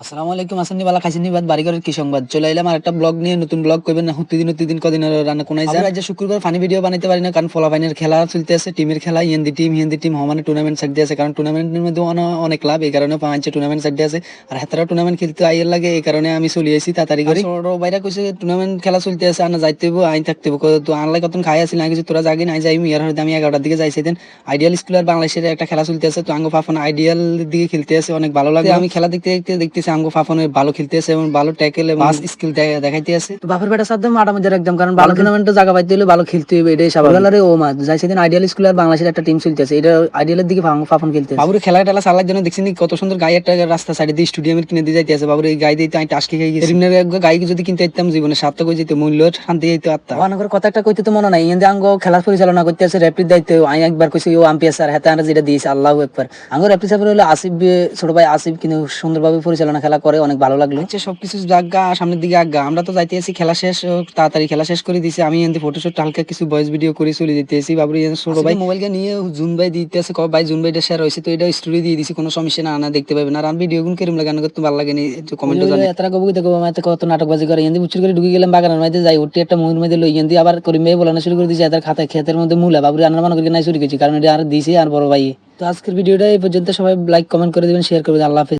আসসালামু আলাইকুম, আসেননি বালা খাইছেনি বাদ বাড়িঘরের কি সংবাদ? চলে এলাম আর একটা ব্লগ নিয়ে। নতুন ব্লগ করবেন না প্রতিদিন কদিন রান্না কোনায় যায়। আজ শুক্রবার ফানি ভিডিও বানাইতে পারি না, কারণ ফলাফাইনের খেলা চলতে আছে, টিমের খেলা, হিন্দি টিম হমানে টুর্নামেন্ট সাইড আছে, কারণ টুর্নামেন্টের মধ্যে অনেক লাভ, এই কারণে পাঁচ টুর্নামেন্ট সাইড আছে। আর হাতারা টুর্নামেন্ট খেলতে আইয়ের লাগে, এই কারণে আমি চলে আসি তাড়াতাড়ি করে। বাইরে কইছে টুর্নামেন্ট খেলা চলতে আছে, আনা যাইতে হইব, আইন থাকতে হইব। তো আনলাই কতন খাই আসিল না কিছু, তোরা জাগি নাই যাই ইয়ার হয়তো আমি 11টার দিকে যাইছি। দেন আইডিয়াল স্কুল আর বাংলাদেশের একটা খেলা চলতে আছে, তো আঙ্গো ফাফন আইডিয়াল দিকে খেলতে আছে, অনেক ভালো লাগে। আমি খেলা দেখতেছি আঙ্গো ফাফনের ভালো খেলতেছে এবং ভালো ট্যাকেল এবং স্কিল দেখাইতে আছে। তো বাপের বেটা সাথে মাঠের মধ্যে একদম, কারণ ভালো টুর্নামেন্টে জায়গা পাইতে হলে ভালো খেলতে হবে, এটাই স্বাভাবিক। ও মা যাই সেদিন আইডিয়াল স্কুল আর বাংলাদেশের একটা টিম চলতেছে, এটা আইডিয়ালের দিকে ফাফন খেলতে বাবুর খেলা টেলা চালার জন্য দেখছি কত সুন্দর গায়ে একটা রাস্তা সাইডে দিয়ে স্টেডিয়ামের কিনে দিয়ে যাইতে আছে। বাবুর এই গায়ে দিতে আমি টাস্কি খাই গেছি। গায়ে যদি কিনতে যেতাম জীবনে সার্থক হয়ে যেত, মূল্য শান্তি যেত আত্মা। অনেকের কথা একটা কইতে তো মনে নাই, এখানে আঙ্গ খেলা পরিচালনা করতে আছে রেফারির দায়িত্ব। আমি একবার কইছি ও আম্পায়ার স্যার, হাতে আমরা যেটা দিয়েছি আল্লাহু আকবার। আঙ্গ রেফারি সাহেব হলো আসিফ, ছোট ভাই আসিফ, কিন্তু সুন্দরভাবে পরিচালনা খেলা করে, অনেক ভালো লাগলো। সবকিছু জাগা সামনের দিকে আজ্ঞা, আমরা তো যাইতে আছি খেলা শেষ তাড়াতাড়ি খেলা শেষ করে দিছি। আমি এখান ফটোশুট হালকা কিছু ভয়েস ভিডিও করে চলে যেতেছি। বাবুর ছোট ভাই মোবাইলকে নিয়ে জুন ভাই দিতে আছে, ভাই জুন ভাইটা শেয়ার হয়েছে, তো এটা স্টোরি দিয়ে দিছি, কোনো সমস্যা না দেখতে পাবেন। আর আমি ভিডিও গুলো কেরম লাগে করতে ভালো লাগে নি, একটু কমেন্টে জানাই। এতটা কবু দেখো আমি কত নাটকবাজি করে এখান উচ্চুর করে ঢুকে গেলাম বাগানের মধ্যে, যাই উঠে একটা ময়ূর মধ্যে লই এখান আবার করিম ভাই বলানো শুরু করে দিয়েছে এদের খাতায় ক্ষেতের মধ্যে মূলা। বাবুর রান্না বান্না করে নাই চুরি করছি, কারণ এটা আর দিয়েছি আর বড় ভাই। তো আজকের ভিডিওটা এই পর্যন্ত, সবাই লাইক কমেন্ট করে দিবেন, শেয়ার করবেন। আল্লাহ হাফেজ।